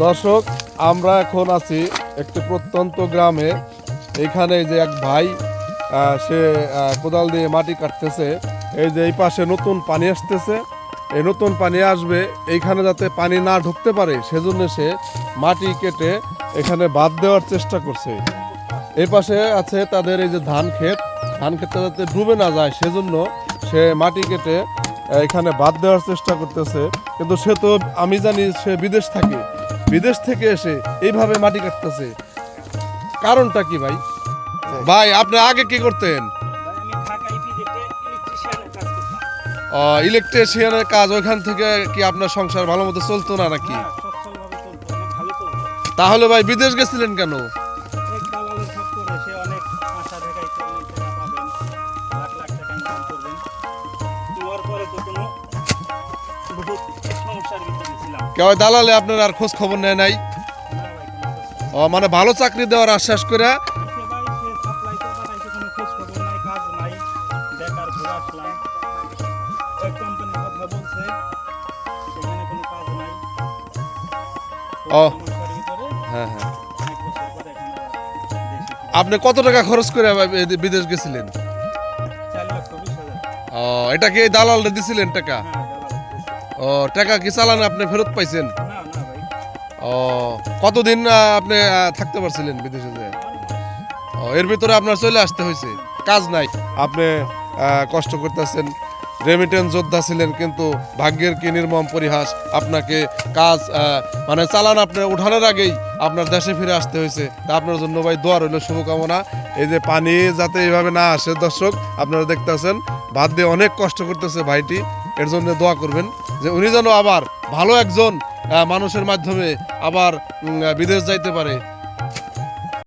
দর্শক, আমরা এখন আছি একটি প্রত্যন্ত গ্রামে। এখানে যে এক ভাই সে কোদাল দিয়ে মাটি কাটতেছে। এই যে এই পাশে নতুন পানি আসতেছে, এই নতুন পানি আসবে, এইখানে যাতে পানি না ঢুকতে পারে সেজন্য সে মাটি কেটে এখানে বাঁধ দেওয়ার চেষ্টা করছে। এই পাশে আছে তাদের এই যে ধান ক্ষেতটা যাতে ডুবে না যায় সেজন্য সে মাটি কেটে এখানে বাঁধ দেওয়ার চেষ্টা করতেছে। কিন্তু সে তো, আমি জানি সে বিদেশ থাকে, বিদেশ থেকে এসে এইভাবে মাটি কাটতেছে, কারণটা কি ভাই? ভাই আপনি আগে কি করতেন? ইলেকট্রিশিয়ানের কাজ, ওইখান থেকে কি আপনার সংসার ভালো মতো চলতো না নাকি? তাহলে ভাই বিদেশ গেছিলেন কেন? কেউ দালালে আপনার আর খোঁজ খবর নেয় নাই? মানে ভালো চাকরি দেওয়ার আশ্বাস করে হ্যাঁ হ্যাঁ। আপনি কত টাকা খরচ করে বিদেশ গেছিলেন? এটা কি দালাল দিছিলেন টাকা? টাকা কি চালান আপনি ফেরত পাইছেন? কতদিন আপনি থাকতে পারছিলেন বিদেশে যে? এর ভিতরে আপনার চলে আসতে হয়েছে, কাজ নাই, আপনি কষ্ট করতেছেন, রেমিটেন্স যোদ্ধা ছিলেন, কিন্তু ভাগ্যের কি নির্মম পরিহাস, আপনাকে কাজ মানে চালান আপনি উঠানোর আগেই আপনার দেশে ফিরে আসতে হয়েছে। তা আপনার জন্য ভাই দোয়া রইল, শুভকামনা। এই যে পানি যাতে এইভাবে না আসে, দর্শক আপনারা দেখতেছেন বাদ দিয়ে অনেক কষ্ট করতেছে ভাইটি, এর জন্য দোয়া করবেন যে উনি যেন আবার ভালো একজন মানুষের মাধ্যমে আবার বিদেশ যাইতে পারে।